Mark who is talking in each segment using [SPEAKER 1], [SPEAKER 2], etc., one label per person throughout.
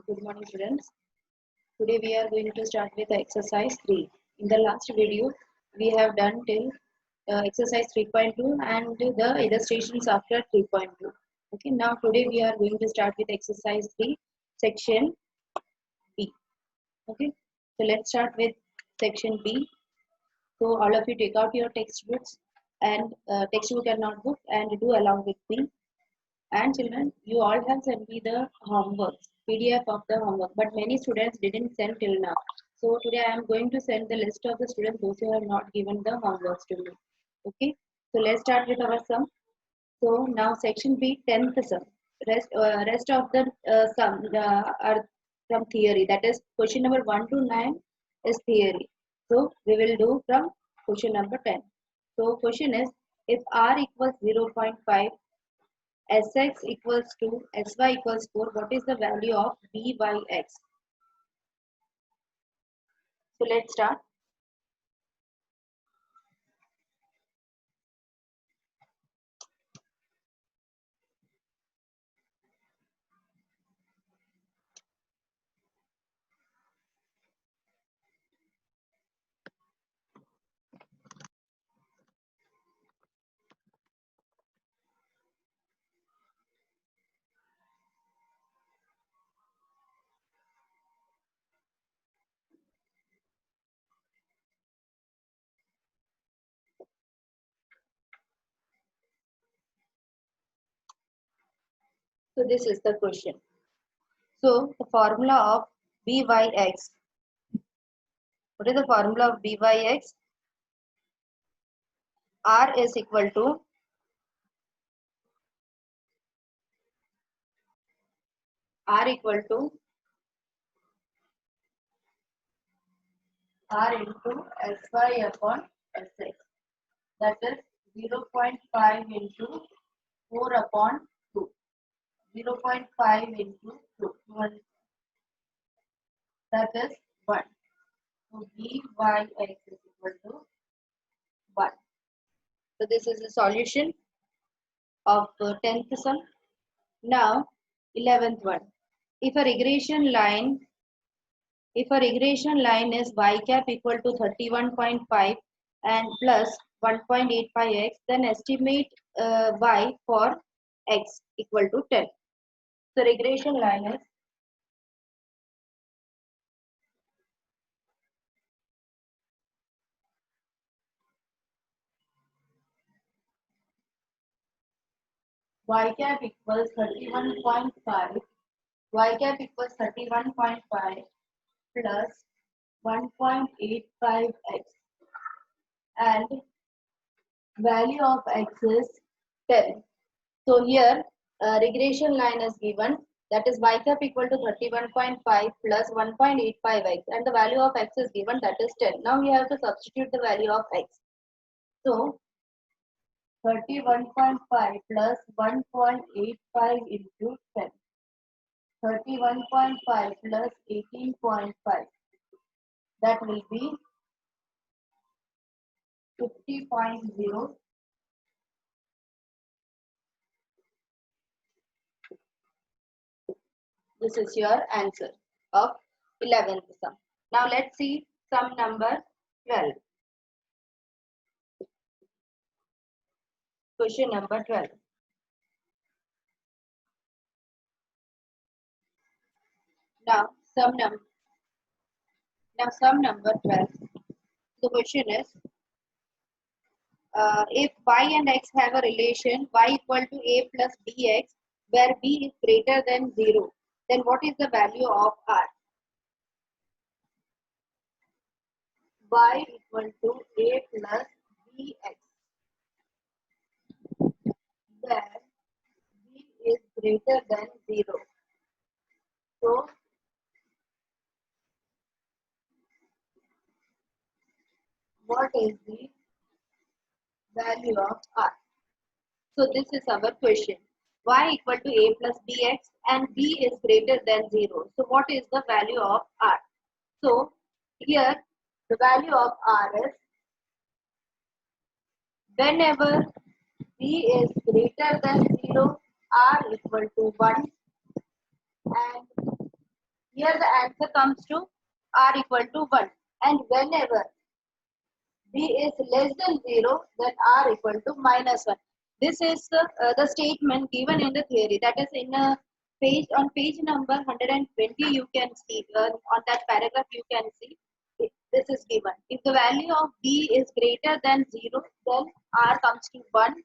[SPEAKER 1] Good morning, students. Today we are going to start with exercise 3. In the last video, we have done till exercise 3.2 and the illustrations after 3.2. Okay, now today we are going to start with exercise 3, section B. Okay, so let's start with section B. So all of you take out your textbooks and textbook and notebook and do along with me. And children, you all have sent me the homework, PDF of the homework, but many students didn't send till now. So today I am going to send the list of the students those who have not given the homeworks to me. Okay, so let's start with our sum. So now section B, 10th sum. Rest of the sum are from theory. That is question number 1 to 9 is theory. So we will do from question number 10. So question is, if R equals 0.5, Sx equals to Sy equals 4, what is the value of B by x? So let's start. So this is the question. So the formula of B by x. What is the formula of B by x? R is equal to R equal to R into Sy upon Sx. That is 0.5 into 4 upon 2. 0.5 into 2. That is 1. So B by x is equal to 1. So this is the solution of 10th sum. Now 11th one. If a regression line is y cap equal to 31.5 and plus 1.85x, then estimate y for x equal to 10. So regression line is y cap equals 31.5, y cap equals 31.5 plus 1.85x, and value of x is 10. So here regression line is given, that is y cap equal to 31.5 plus 1.85x, and the value of x is given, that is 10. Now we have to substitute the value of x. So 31.5 plus 1.85 into 10. 31.5 plus 18.5. That will be 50.0. This is your answer of 11th sum. Now let's see sum number 12. Question number 12. Now sum number 12. The question is, if y and x have a relation y equal to a plus bx, where b is greater than 0, then what is the value of r? Y equal to a plus bx, where b is greater than 0. So what is the value of r? So this is our question. Y equal to a plus bx and b is greater than 0. So what is the value of r? So here the value of r is, whenever b is greater than 0, r equal to 1, and Here the answer comes to r equal to 1. And whenever b is less than 0, then r equal to minus 1. This is the statement given in the theory. That is in a page, on page number 120 you can see, on that paragraph you can see this is given. If the value of b is greater than 0, then r comes to 1.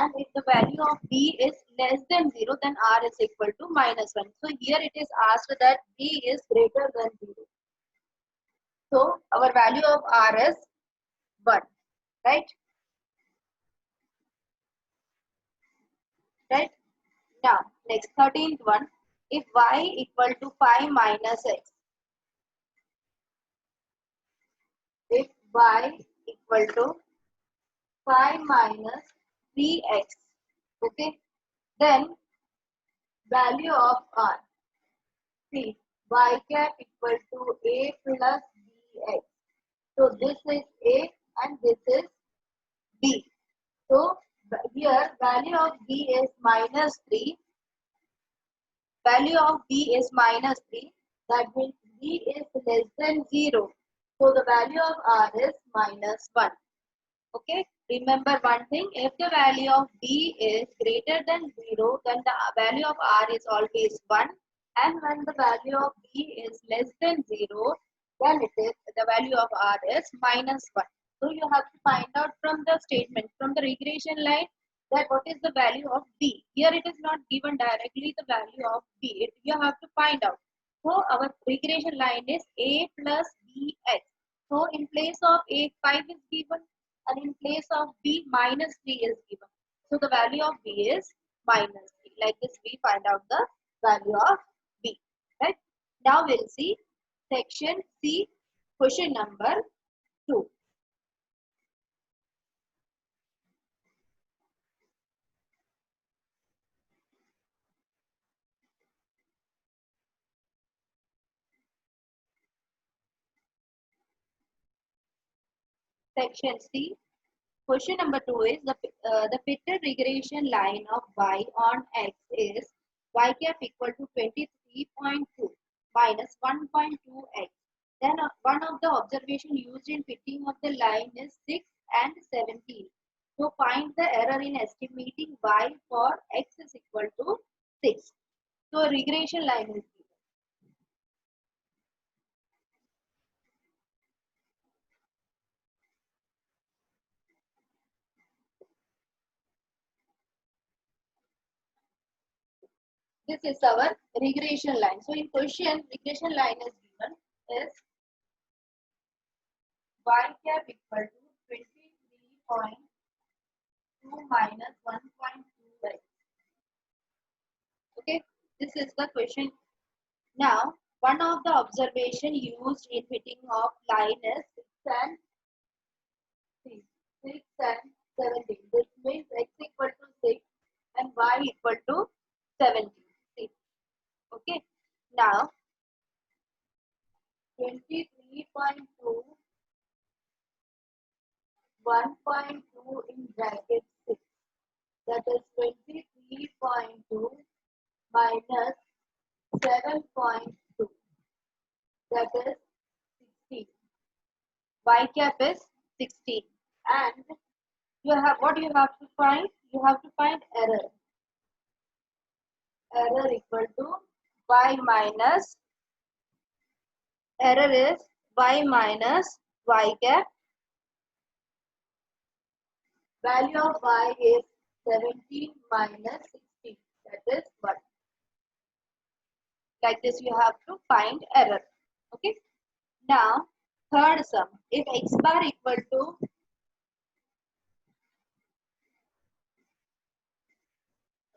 [SPEAKER 1] And if the value of b is less than 0, then r is equal to minus 1. So here it is asked that b is greater than 0. So our value of r is 1, right? Right? Now, next 13th one. If y equal to 5 minus x, if y equal to 5 minus 3x, okay, then value of r. See, y cap equal to a plus bx. So this is a and this is b. So here value of b is minus 3. Value of b is minus 3. That means b is less than 0. So the value of r is minus 1. Okay. Remember one thing. If the value of b is greater than 0, then the value of r is always 1. And when the value of b is less than 0, then the value of r is minus 1. So you have to find out from the statement, from the regression line, that what is the value of b. Here it is not given directly the value of b. You have to find out. So our regression line is a plus bx. So in place of a, 5 is given, and in place of b, minus 3 is given. So the value of b is minus 3. Like this we find out the value of b. Right? Now we'll see section C, question number 2. Section C, question number 2 is the fitted regression line of y on x is y cap equal to 23.2 minus 1.2x. Then one of the observation used in fitting of the line is 6 and 17. So find the error in estimating y for x is equal to 6. So a regression line is given. This is our regression line. So in question, regression line is given is y cap equal to 23.2 minus 1.2x. Okay, this is the question. Now, one of the observation used in fitting of line is 6 and 17. This means x equal to 6 and y equal to 17. Okay, now 23.2 1.2 in bracket 6, that is 23.2 minus 7.2, that is 16. Y cap is 16. And you have, what you have to find? You have to find error. Error equal to y minus, error is y minus y cap. Value of y is 17 minus 16, that is 1. Like this you have to find error. Okay. Now third sum. If x bar equal to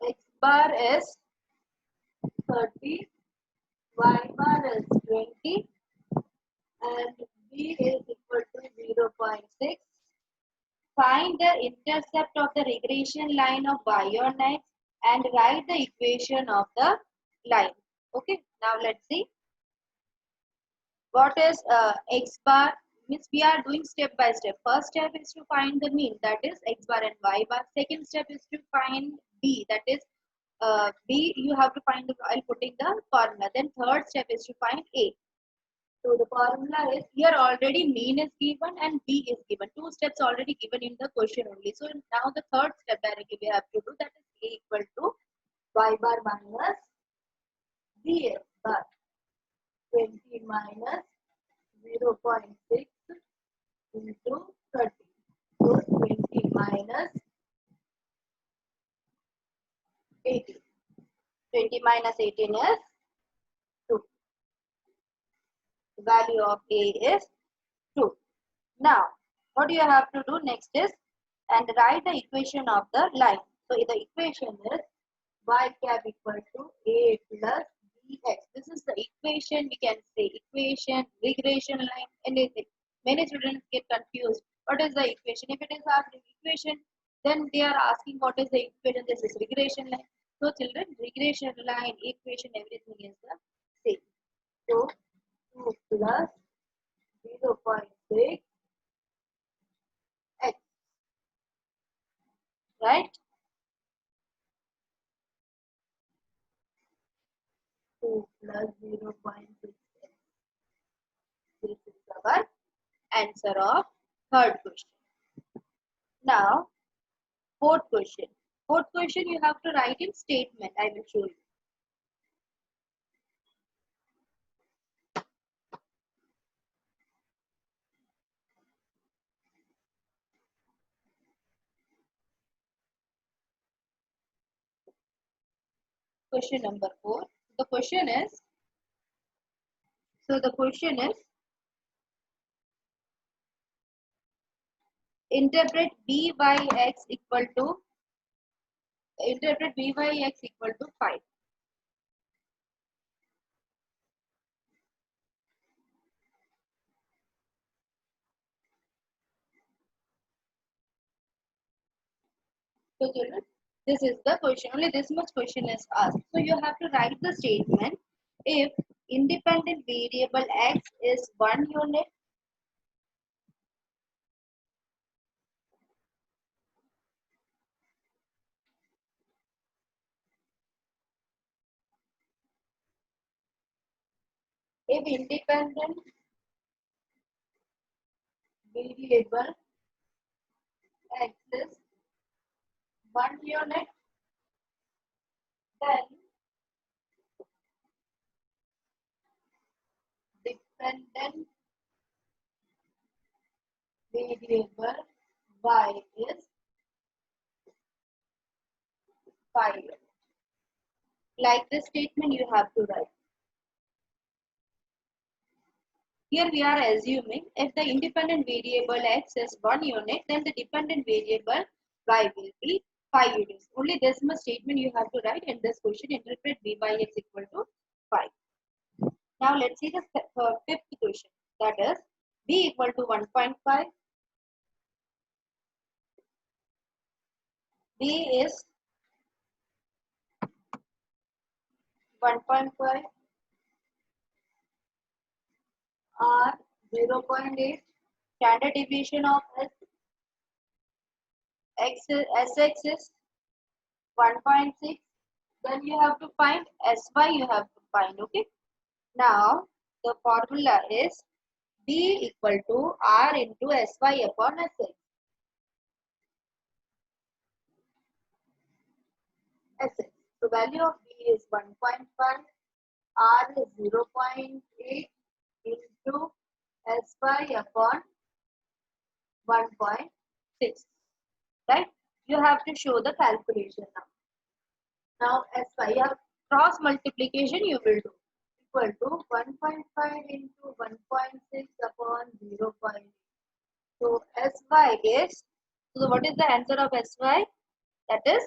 [SPEAKER 1] x bar is 30, y bar is 20, and b is equal to 0.6. Find the intercept of the regression line of y on x and write the equation of the line. Okay, now let's see. What is x bar? Means we are doing step by step. First step is to find the mean, that is x bar and y bar. Second step is to find b, that is B, you have to find the while putting the formula. Then third step is to find A. So the formula is here already mean is given and B is given. Two steps already given in the question only. So now the third step directly we have to do, that is A equal to Y bar minus B bar 20 minus 0.6 into 30. So 20 minus 18. 20 minus 18 is 2. The value of A is 2. Now, what you have to do next is and write the equation of the line. So the equation is y cap equal to A plus bx. This is the equation, we can say equation, regression line, anything. Many students get confused. What is the equation? If it is asked equation, then they are asking what is the equation. This is regression line. So children, regression line, equation, everything is the same. So 2 plus 0.6 x, right? 2 plus 0.6 x. This is our answer of third question. Now, fourth question. Fourth question you have to write in statement. I will show you. Question number 4. The question is, interpret byx equal to 5. So children, this is the question. Only this much question is asked. So you have to write the statement. If independent variable x is one unit, if independent variable x is one unit, then dependent variable y is 5. Like this statement you have to write. Here we are assuming if the independent variable x is 1 unit, then the dependent variable y will be 5 units. Only this much statement you have to write in this question. Interpret b by x equal to 5. Now let's see the fifth question. That is b equal to 1.5. b is 1.5. r 0.8. Standard deviation of sx is 1.6. Then you have to find sy, you have to find. Okay. Now the formula is b equal to r into sy upon sx. Sx. So value of b is 1.5, r is 0.8 into sy upon 1.6. Right? You have to show the calculation now. Now sy, cross multiplication you will do. Equal to 1.5 into 1.6 upon 0.8. So sy is, so what is the answer of sy? That is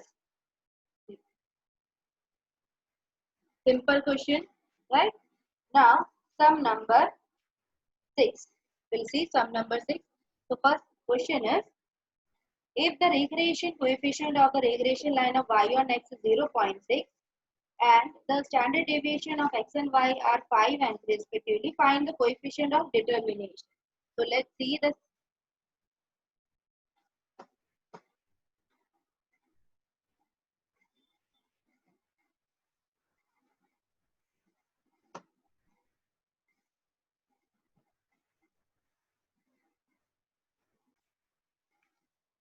[SPEAKER 1] simple question, right? Now sum number 6. We'll see sum number 6. So first question is, if the regression coefficient of the regression line of y on x is 0.6 and the standard deviation of x and y are 5 and 3 respectively, find the coefficient of determination. So let's see the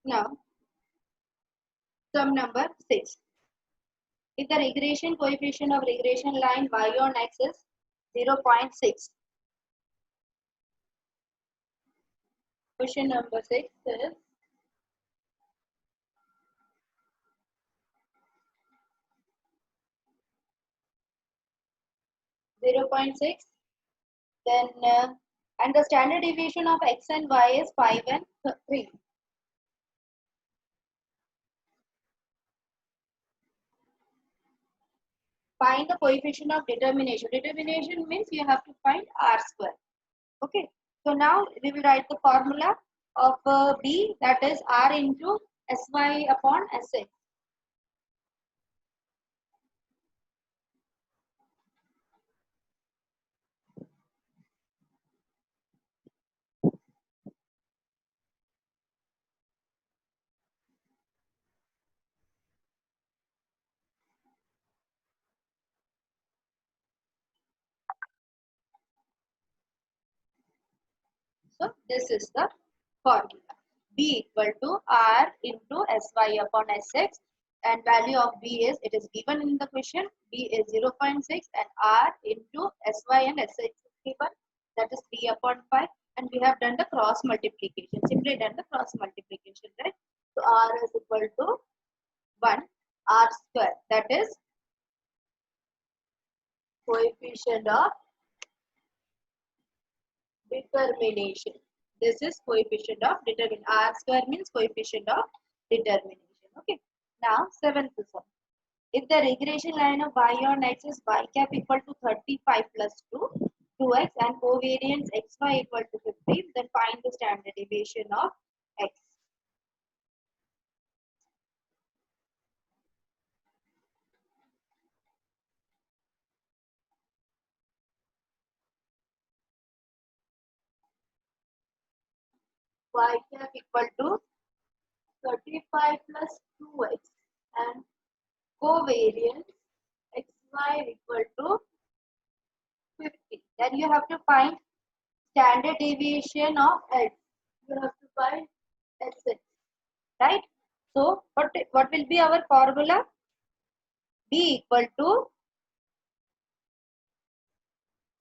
[SPEAKER 1] Now, sum number 6. If the regression coefficient of regression line y on x is 0.6. Question number 6 is 0.6. Then and the standard deviation of x and y is 5 and 3. Find the coefficient of determination. Determination means you have to find r square. Okay. So now we will write the formula of b, that is r into sy upon sx. So this is the formula. B equal to r into sy upon sx, and value of b is, it is given in the question, b is 0.6 and r into sy and sx is given, that is 3 upon 5, and we have done the cross multiplication, simply done the cross multiplication, right? So r is equal to 1 r square, that is coefficient of determination. This is coefficient of determination. R square means coefficient of determination. Okay. Now, seventh sum. If the regression line of y on x is y cap equal to 35 plus 2, 2x, and covariance xy equal to 15, then find the standard deviation of x. Y cap equal to 35 plus 2x and covariance xy equal to 50. Then you have to find standard deviation of x. You have to find sx, right? So what will be our formula? B equal to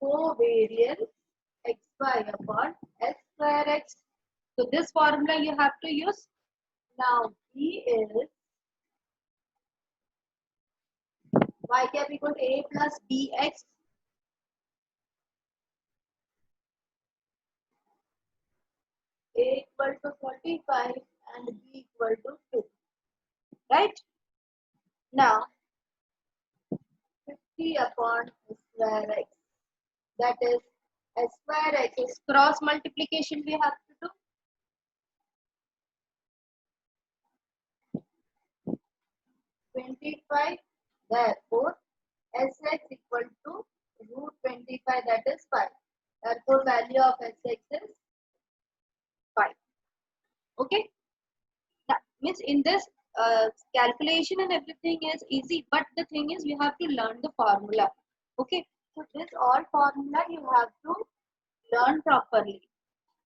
[SPEAKER 1] covariance xy upon s square x. So this formula you have to use. Now B is y cap equal to a plus bx. A equal to 45 and b equal to 2. Right? Now 50 upon s square x. That is s square x is cross multiplication we have to do. 25, therefore sx equal to root 25, that is 5. Therefore value of sx is 5. Okay. That means in this calculation and everything is easy, but the thing is you have to learn the formula. Okay. So this all formula you have to learn properly.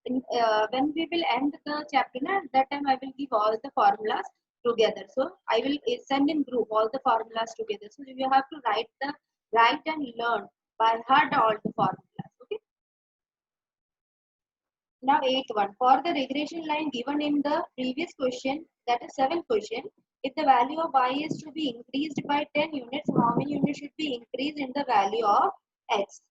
[SPEAKER 1] When we will end the chapter, at that time I will give all the formulas together. So I will send in group all the formulas together. So you have to write and learn by heart all the formulas. Okay. Now 8.1. For the regression line given in the previous question, that is 7th question, if the value of y is to be increased by 10 units, how many units should be increased in the value of x?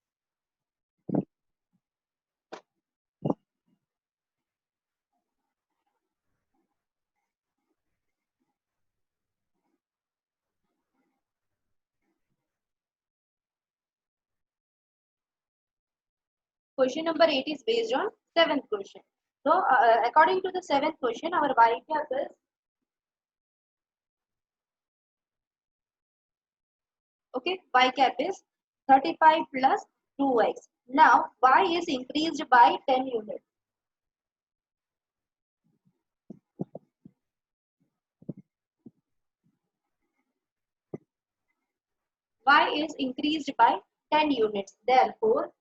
[SPEAKER 1] Question number 8 is based on 7th question. So, according to the 7th question, our y cap is y cap is 35 plus 2x. Now, y is increased by 10 units. Y is increased by 10 units. Therefore,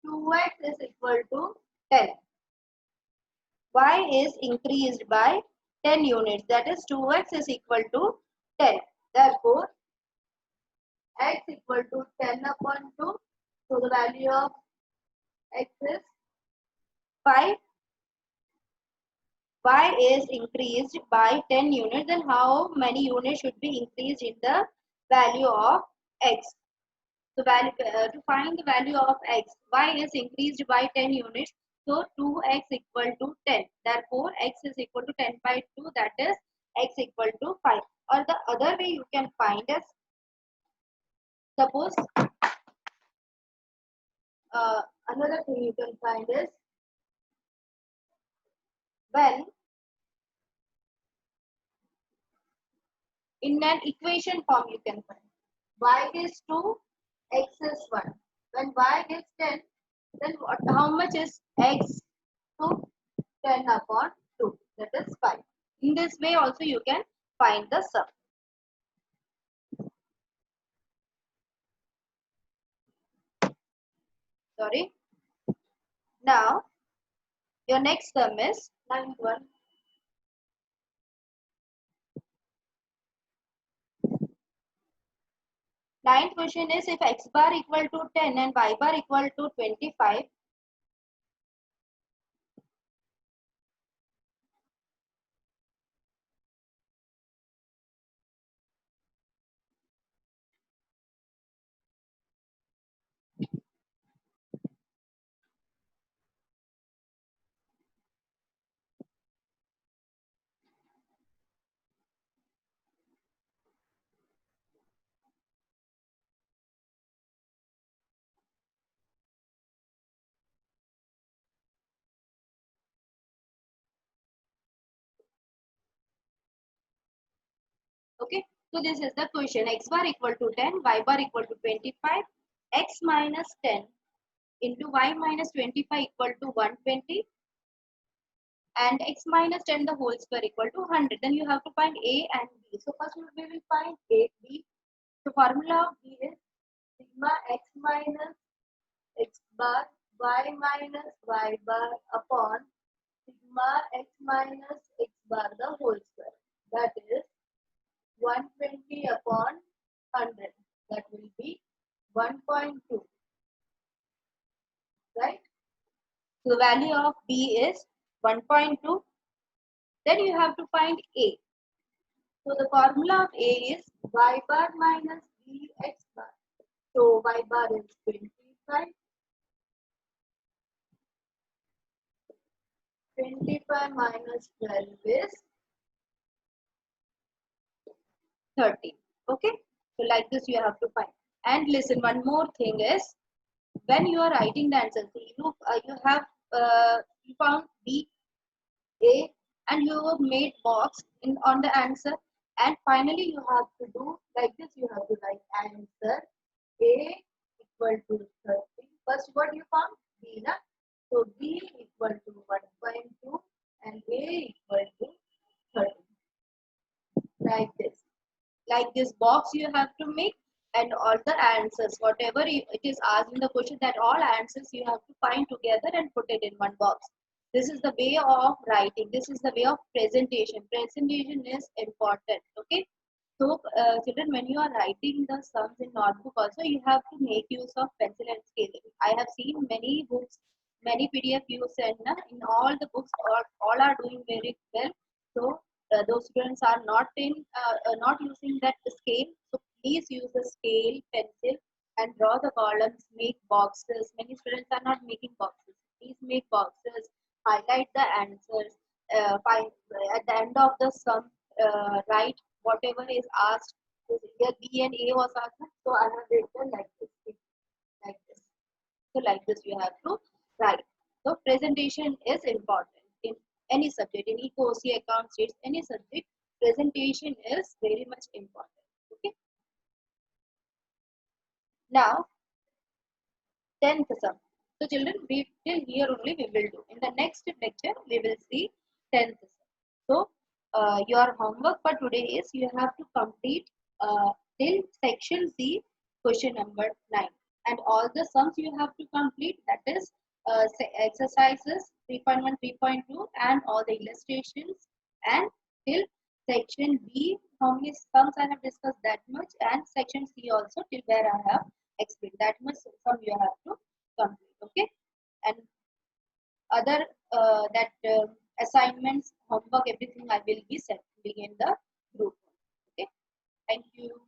[SPEAKER 1] 2x is equal to 10. y is increased by 10 units, that is 2x is equal to 10. Therefore, x equal to 10 upon 2. So the value of x is 5. Y is increased by 10 units. Then how many units should be increased in the value of x? So to find the value of x, y is increased by 10 units. So 2x equal to 10. Therefore, x is equal to 10 by 2. That is x equal to 5. Or the other way you can find is, suppose another thing you can find is, when in an equation form you can find y is 2, x is 1. When y is 10, then how much is x to 10 upon 2? That is 5. In this way also you can find the sum. Sorry. Now, your next sum is 9th one. Ninth question is, if x bar equal to 10 and y bar equal to 25, okay. So this is the question. X bar equal to 10, y bar equal to 25, x minus 10 into y minus 25 equal to 120, and x minus 10 the whole square equal to 100. Then you have to find a and b. So first we will find a, b. The formula of b is sigma x minus x bar y minus y bar upon sigma x minus x bar the whole square. That is 120 upon 100. That will be 1.2. Right? So the value of b is 1.2. Then you have to find a. So the formula of a is y bar minus bx bar. So y bar is 25. 25 minus 12 is 30. Okay. So like this you have to find. And listen, one more thing is, when you are writing the answer, see, you have you found b, a, and you have made box in on the answer, and finally you have to do like this. You have to write answer a equal to 30. First, what you found? B, na? So b equal to 1.2 and a equal to 30. Like this. Like this box you have to make, and all the answers, whatever it is asked in the question, that all answers you have to find together and put it in one box. This is the way of writing. This is the way of presentation. Presentation is important. Okay. So children, when you are writing the sums in notebook also, you have to make use of pencil and scale. I have seen many books, many PDF you send, in all the books, all are doing very well. So those students are not using that scale. So please use the scale, pencil, and draw the columns, make boxes. Many students are not making boxes. Please make boxes, highlight the answers, find at the end of the sum, write whatever is asked. So here B and A was asked, so I have written like this, like this. So like this you have to write. So presentation is important in any subject, in ECOC, account states, any subject. Presentation is very much important. Okay. Now 10th sum. So children, we till here only we will do. In the next lecture we will see 10th sum. So your homework for today is, you have to complete till section C question number 9, and all the sums you have to complete, that is exercises 3.1, 3.2 and all the illustrations, and till section B, how many sums I have discussed, that much, and section C also till where I have explained, that much sum you have to complete. Okay, and other assignments, homework, everything I will be sending in the group. Okay, thank you.